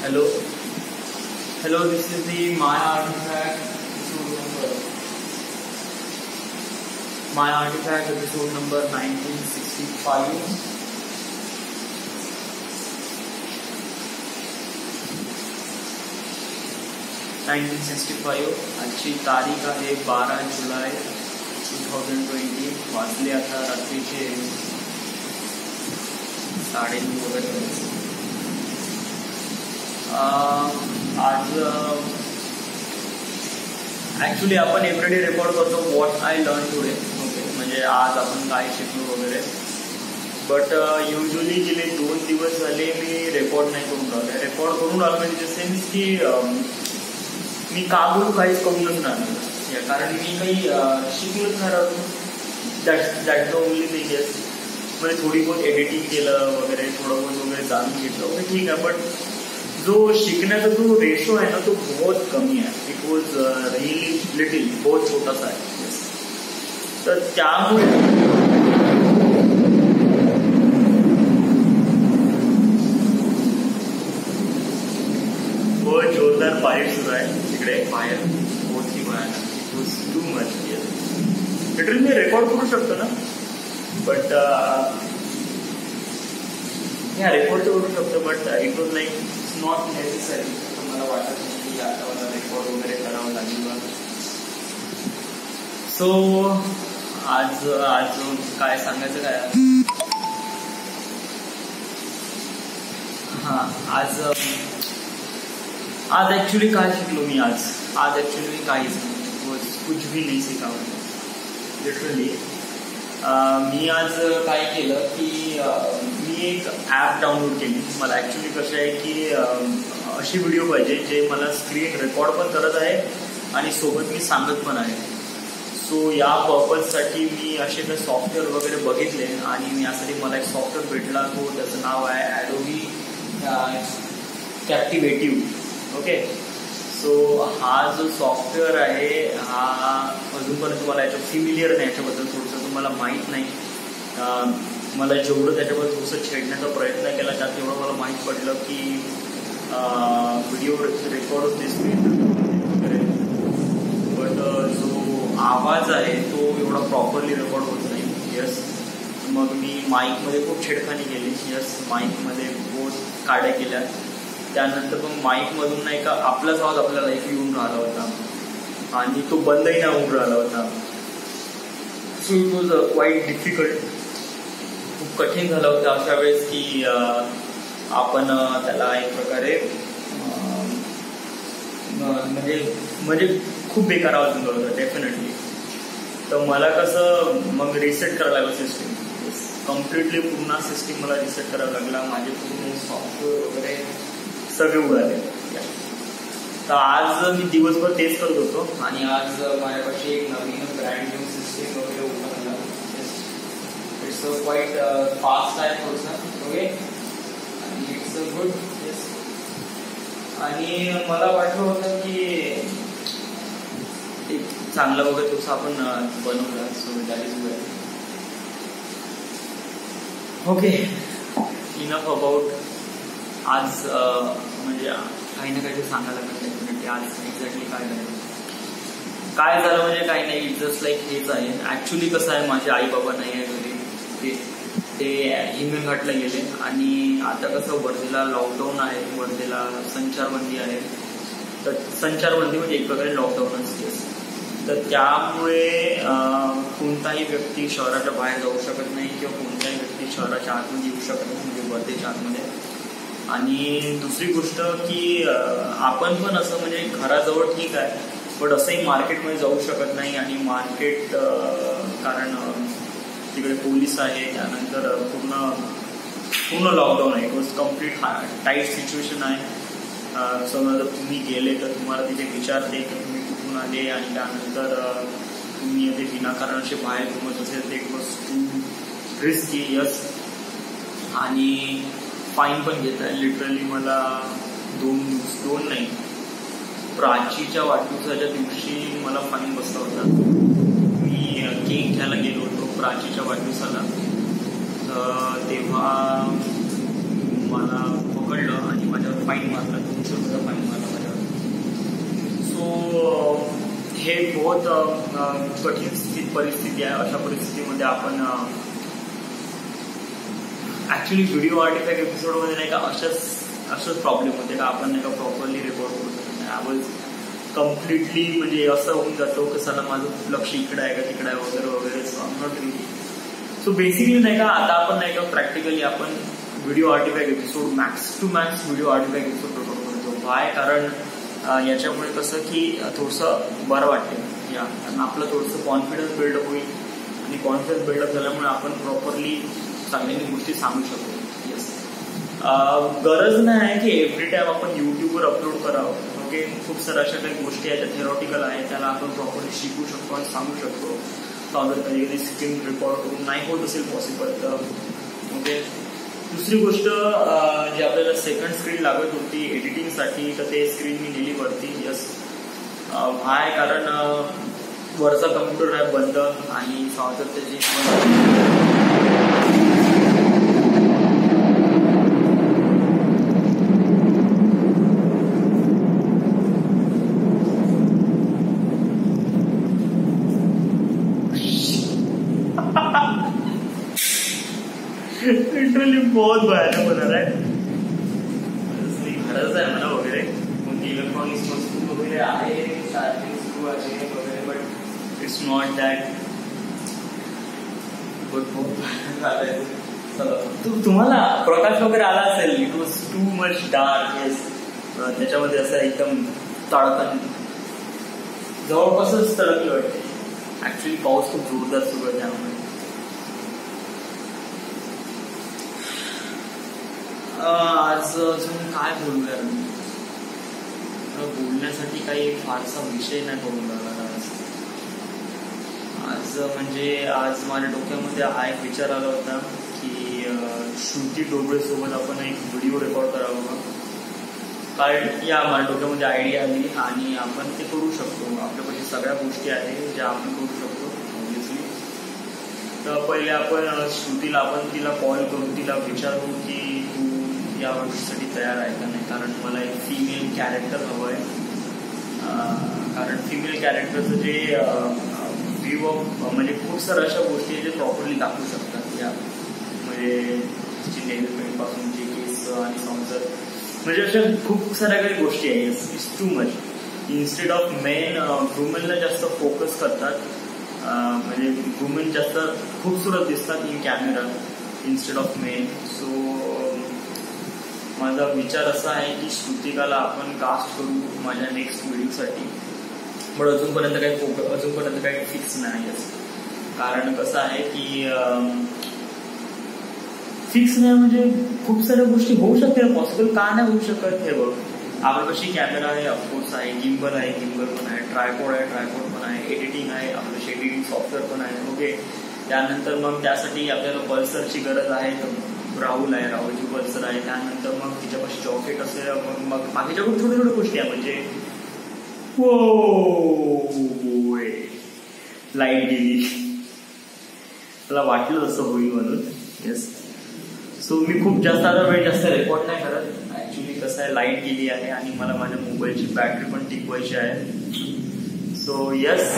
Hello, this is the My Artifact episode number. My Artifact episode number 1965. 1965. आजची तारीख आहे 12 जुलै 2020. वाजले आता रात्रीचे 9:30 वगैरे. आज ॲक्च्युली आपण एव्हरीडे रेकॉर्ड करतो what I learn today. Okay, म्हणजे आज आपण काय शिकलो वगैरे. बट युजली गेले 2 दिवस झाले मी रेकॉर्ड नाही करून राहिलो. रेकॉर्ड करून राहिलो इन द सेन्स की मी का बोलू काहीच करूनच नाही, कारण मी काही शिकलोच नाही राहिलो. That the only thing is. म्हणजे थोडी बहुत एडिटिंग केलं वगैरे, थोडं बहुत वगैरे जाणून घेतलं वगैरे, ठीक आहे. बट जो शिकण्याचा जो रेशो आहे ना तो बहुत कमी आहे. इट वॉज रियली लिटिल, बहुत छोटासा आहे. तर त्यामुळे बहुत जोरदार पाईप सुरू आहे तिकडे बाहेर. बहुत ही भयानक. It was too much. Literally me record करू शकतो ना, बट रेकॉर्ड तर करू शकतो, but it was like not necessary. मला वाटत नाही की आता मला रेकॉर्ड वगैरे करावं लागेल. सो आज काय सांगायचं काय, आज ऍक्च्युली काय शिकलो मी. आज ऍक्च्युली काहीच नाही, कुछ भी नाही शिकावं लिटरली. मी आज काय केलं की मी एक ॲप डाउनलोड केली. मला ॲक्च्युली कसं आहे की अशी व्हिडिओ पाहिजे जे मला स्क्रीन रेकॉर्ड पण करत आहे आणि सोबत मी सांगत पण आहे. सो या पर्पजसाठी मी असे काही सॉफ्टवेअर वगैरे बघितले आणि यासाठी मला एक सॉफ्टवेअर भेटला. तो त्याचं नाव आहे ॲडोबी कॅप्टिवेटिव्ह. ओके, सो हा जो सॉफ्टवेअर आहे हा अजूनपर्यंत मला याच्यात फिमिलियर नाही, याच्याबद्दल थोडंसं तुम्हाला माहीत नाही. मला जेवढं त्याच्याबद्दल थोडंसं छेडण्याचा प्रयत्न केला त्यात तेवढं मला माहीत पडलं की व्हिडिओ रेकॉर्ड होते स्क्रीन वगैरे, बट जो आवाज आहे तो एवढा प्रॉपरली रेकॉर्ड होत नाही. यस, मग मी माईकमध्ये खूप छेडखानी केली. यस, माईकमध्ये बहुत काड्या केल्या. त्यानंतर मग माईकमधून नाही का आपलाच आवाज आपल्याला एक येऊन राहिला होता आणि तो बंदही नाही होऊन राहिला होता. So it was quite difficult. खूप कठीण झालं होतं अशा वेळेस की आपण त्याला एक प्रकारे म्हणजे खूप बेकार आवाज होऊन होता डेफिनेटली. तर मला कसं मग रिसेट करायला लागलं सिस्टीम. कम्प्लिटली पूर्ण सिस्टीम मला रिसेट करायला लागला. माझे पूर्ण सॉफ्टवेअर वगैरे सगळे उडाले. तर आज मी दिवसभर तेच करत होतो आणि आज माझ्यापाशी एक नवीन ब्रँड न्यू सिस्टीम वगैरे ओपन झाला. इट्स क्वाईट फास्ट आहे थोडंसं. ओके, आणि इट्स गुड. येस, आणि मला वाटलं होतं की एक चांगलं वगैरे तसं आपण बनवलं. So that is well. Okay, enough about. आज म्हणजे काही ना काही सांगायला लागलं की आज एक्झॅक्टली काय झालं म्हणजे काही नाही. जस्ट लाईक हेच आहे. ऍक्च्युली कसं आहे, माझे आई बाबा नाही आहे घरी. ते हिंगणघाटला गेले आणि आता कसं वर्धेला लॉकडाऊन आहे, वर्धेला संचारबंदी आहे. तर संचारबंदी म्हणजे एक प्रकारे लॉकडाऊन असते. तर त्यामुळे कोणताही व्यक्ती शहराच्या बाहेर जाऊ शकत नाही किंवा कोणताही व्यक्ती शहराच्या आतमध्ये येऊ शकत नाही, म्हणजे वर्धेच्या आतमध्ये. आणि दुसरी गोष्ट की आपण पण असं म्हणजे घराजवळ ठीक आहे, बट असंही मार्केटमध्ये जाऊ शकत नाही. आणि मार्केट कारण तिकडे पोलीस आहे, त्यानंतर पूर्ण लॉकडाऊन आहे. It was complete tight situation आहे. समजा जर तुम्ही गेले तर तुम्हाला तिथे विचारते की तुम्ही कुठून आले, आणि त्यानंतर तुम्ही ते विनाकारण असे बाहेर घुमत असेल तर it was to risky. Yes, आणि फाईन पण घेत आहे. लिटरली मला दोन नाही, प्राचीच्या वाढदिवसाच्या दिवशी मला फाईन बसला होता. मी केक घ्यायला गेलो होतो प्राचीच्या वाढदिवसाला. तेव्हा मला पकडलं आणि माझ्यावर फाईन मारला, 200 रुपयाचा फाईन मारला माझ्यावर. सो हे बहुत कठीण परिस्थिती आहे. अशा परिस्थितीमध्ये आपण ऍक्च्युली व्हिडिओ आर्टिफॅक्ट एपिसोडमध्ये नाही का अशाच प्रॉब्लेम होते का आपण नाही का प्रॉपरली रेकॉर्ड करू शकत नाही. आवाज कम्प्लिटली म्हणजे असं होऊन जातो की सला माझं लक्ष इकडे आहे का तिकडे आहे वगैरे वगैरे. So I not really. So basically नाही का आता आपण नाही का प्रॅक्टिकली आपण video artifact episode max to max video artifact episode record करतो. वाय? कारण याच्यामुळे कसं की थोडंसं बरं वाटते या, कारण आपलं थोडंसं कॉन्फिडन्स बिल्डअप होईल आणि कॉन्फिडन्स बिल्डअप झाल्यामुळे आपण प्रॉपरली चांगल्या गोष्टी सांगू शकतो. येस, गरज नाही आहे की एव्हरी टाइम आपण युट्यूबवर अपलोड करावं. ओके, खूप साऱ्या अशा काही गोष्टी आहेत ज्या थेरॉटिकल आहेत, त्याला आपण प्रॉपरली शिकू शकतो आणि सांगू शकतो. जर कधी कधी स्क्रीन रेकॉर्ड करून नाही होत असेल पॉसिबल तर. ओके, दुसरी गोष्ट जी आपल्याला सेकंड स्क्रीन लागत होती एडिटिंगसाठी, तर ते स्क्रीन मी नेली वरती. यस, हाय, कारण वरचा कम्प्युटर आहे बंद आणि त्याची लिटरली बहुत भयानक होणार आहे. खरंच आहे मला वगैरे कोणती इलेक्ट्रॉनिक्स वस्तू वगैरे आहे, चार्जिंग स्क्रू आहे वगैरे, बट इट्स नॉट दॅट. बहुत भयानक आलंय. तुम्हाला प्रकाश वगैरे आला असेल, it was too much dark. Yes, त्याच्यामध्ये असं एकदम तडकन जवळपासच तडकली वाटते. ऍक्च्युली पाऊस खूप जोरदार सुरू आहे त्यामुळे. आज अजून काय बोलूया, बोलण्यासाठी काही फारसा विषय नाही बोलून राहिला आज. म्हणजे आज माझ्या डोक्यामध्ये हा एक विचार आला होता की श्रुती डोबळे सोबत आपण एक व्हिडिओ रेकॉर्ड करावा. कारण या माझ्या डोक्यामध्ये आयडिया आली आणि आपण ते करू शकतो. आपल्यापाशी सगळ्या गोष्टी आहेत ज्या आपण करू शकतो ऑब्व्हियसली. तर पहिले आपण श्रुतीला तिला कॉल करून तिला विचारू की तू या गोष्टीसाठी तयार आहे का नाही. कारण मला एक फिमेल कॅरेक्टर हवं आहे. कारण फिमेल कॅरेक्टरचं जे व्ह्यू ऑफ म्हणजे खूप साऱ्या अशा गोष्टी आहेत जे प्रॉपरली दाखवू शकतात. या म्हणजे तिची नेल पेंट पासून जे केस आणि संसार, म्हणजे अशा खूप साऱ्या काही गोष्टी आहेत. It's too much. Instead of men वुमेनला जास्त फोकस करतात. म्हणजे वुमेन जास्त खूपसूरत दिसतात in camera instead of men. So माझा विचार असा आहे की श्रुतिकाला आपण कास्ट करू माझ्या नेक्स्ट व्हिडिओसाठी. पण अजूनपर्यंत काही फिक्स नाही. कारण कसं आहे की फिक्स नाही म्हणजे खूप साऱ्या गोष्टी होऊ शकते. पॉसिबल का नाही होऊ शकत हे बघ. आपल्यापाशी कॅमेरा आहे, ऑफकोर्स आहे, गिम्बल पण आहे, ट्रायपॉड पण आहे, एडिटिंग आहे, आपल्यापाशी एडिटिंग सॉफ्टवेअर पण आहे. ओके, त्यानंतर मग त्यासाठी आपल्याला पल्सरची गरज आहे. राहुल आहे, राहुलची पल्सर आहे. त्यानंतर मग तिच्यापाशी जॉकेट असेल, मग बाकीच्या खूप छोट्या छोट्या गोष्टी आहे. म्हणजे लाईट गेली, मला वाटलं असं होईल म्हणून. येस, सो मी खूप जास्त रेकॉर्ड नाही करत. ऍक्च्युली कसं आहे, लाईट गेली आहे आणि मला माझ्या मोबाईलची बॅटरी पण टिकवायची आहे. So yes,